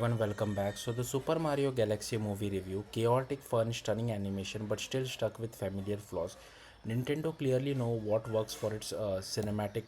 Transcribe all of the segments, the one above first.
everyone, welcome back. So, the Super Mario Galaxy movie review chaotic, fun, stunning animation, but still stuck with familiar flaws. Nintendo clearly know what works for its cinematic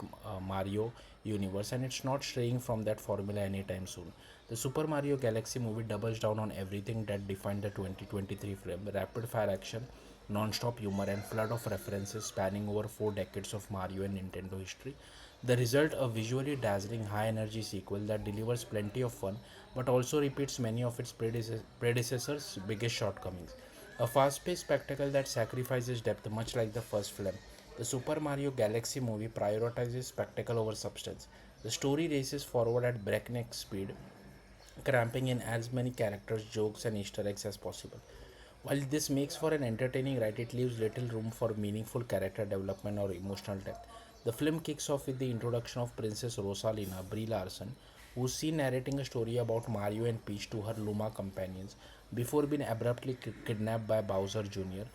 Mario universe, and it's not straying from that formula anytime soon. The Super Mario Galaxy movie doubles down on everything that defined the 2023 film: rapid fire action, non stop humor, and flood of references spanning over 4 decades of Mario and Nintendo history. The result, a visually dazzling, high energy sequel that delivers plenty of fun but also repeats many of its predecessors' biggest shortcomings. A fast paced spectacle that sacrifices depth, much like the first film. The Super Mario Galaxy movie prioritizes spectacle over substance. The story races forward at breakneck speed, cramping in as many characters, jokes, and Easter eggs as possible. While this makes for an entertaining ride, it leaves little room for meaningful character development or emotional depth. The film kicks off with the introduction of Princess Rosalina, Brie Larson, who's seen narrating a story about Mario and Peach to her Luma companions before being abruptly kidnapped by Bowser Jr.,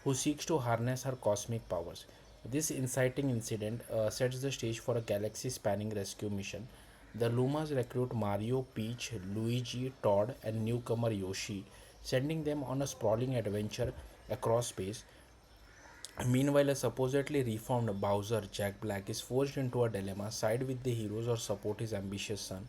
who seeks to harness her cosmic powers. This inciting incident sets the stage for a galaxy spanning rescue mission. The Lumas recruit Mario, Peach, Luigi, Todd, and newcomer Yoshi, sending them on a sprawling adventure across space. Meanwhile, a supposedly reformed Bowser, Jack Black, is forced into a dilemma: side with the heroes or support his ambitious son.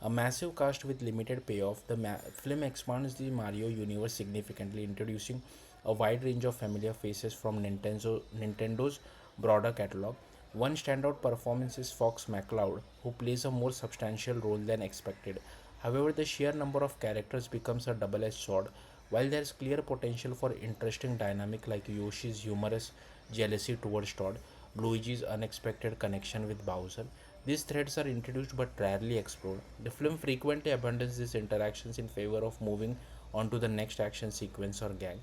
A massive cast with limited payoff, the film expands the Mario universe significantly, introducing a wide range of familiar faces from Nintendo's broader catalog. One standout performance is Fox McCloud, who plays a more substantial role than expected. However, the sheer number of characters becomes a double-edged sword. While there is clear potential for interesting dynamic like Yoshi's humorous jealousy towards Todd, Luigi's unexpected connection with Bowser, these threads are introduced but rarely explored. The film frequently abandons these interactions in favor of moving on to the next action sequence or gag.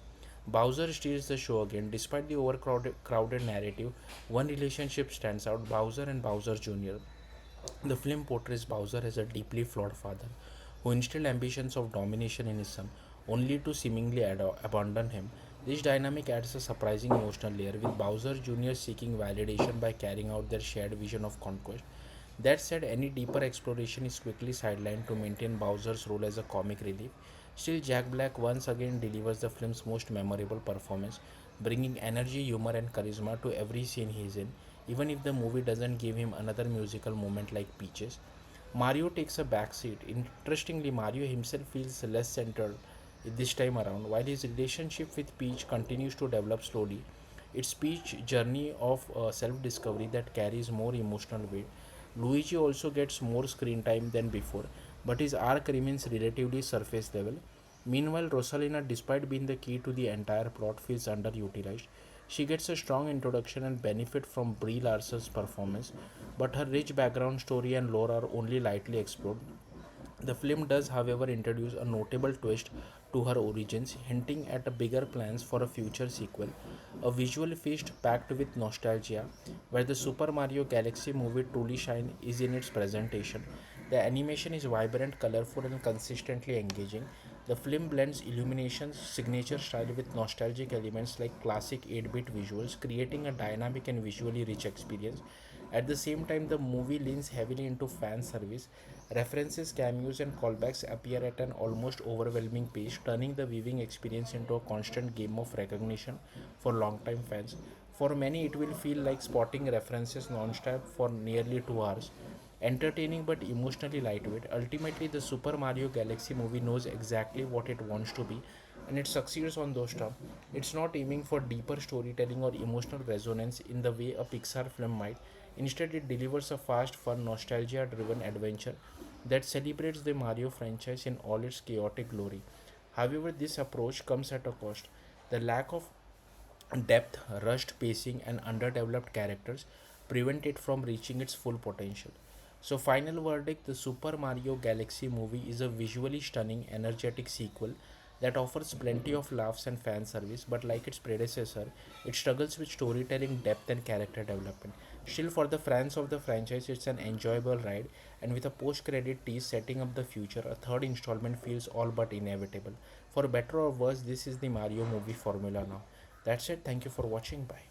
Bowser steals the show again. Despite the overcrowded narrative, one relationship stands out: Bowser and Bowser Jr. The film portrays Bowser as a deeply flawed father who instilled ambitions of domination in his son, only to seemingly abandon him. This dynamic adds a surprising emotional layer, with Bowser Jr. seeking validation by carrying out their shared vision of conquest. That said, any deeper exploration is quickly sidelined to maintain Bowser's role as a comic relief. Still, Jack Black once again delivers the film's most memorable performance, bringing energy, humor, and charisma to every scene he is in, even if the movie doesn't give him another musical moment like Peaches. Mario takes a backseat. Interestingly, Mario himself feels less centered this time around, while his relationship with Peach continues to develop slowly. It's Peach's journey of self discovery that carries more emotional weight. Luigi also gets more screen time than before, but his arc remains relatively surface level. Meanwhile, Rosalina, despite being the key to the entire plot, feels underutilized. She gets a strong introduction and benefit from Brie Larson's performance, but her rich background story and lore are only lightly explored. The film does, however, introduce a notable twist to her origins, hinting at a bigger plans for a future sequel, a visual feast packed with nostalgia. Where the Super Mario Galaxy movie truly shines is in its presentation. The animation is vibrant, colorful, and consistently engaging. The film blends Illumination's signature style with nostalgic elements like classic 8-bit visuals, creating a dynamic and visually rich experience. At the same time, the movie leans heavily into fan service. References, cameos, and callbacks appear at an almost overwhelming pace, turning the viewing experience into a constant game of recognition for longtime fans. For many, it will feel like spotting references non-stop for nearly 2 hours. Entertaining but emotionally lightweight, ultimately the Super Mario Galaxy movie knows exactly what it wants to be, and it succeeds on those terms. It's not aiming for deeper storytelling or emotional resonance in the way a Pixar film might. Instead, it delivers a fast, fun, nostalgia driven adventure that celebrates the Mario franchise in all its chaotic glory. However, this approach comes at a cost. The lack of depth, rushed pacing, and underdeveloped characters prevent it from reaching its full potential. So, final verdict: the Super Mario Galaxy movie is a visually stunning, energetic sequel that offers plenty of laughs and fan service, but like its predecessor, it struggles with storytelling, depth, and character development. Still, for the fans of the franchise, it's an enjoyable ride, and with a post credit tease setting up the future, a third installment feels all but inevitable. For better or worse, this is the Mario movie formula now. That's it. Thank you for watching. Bye.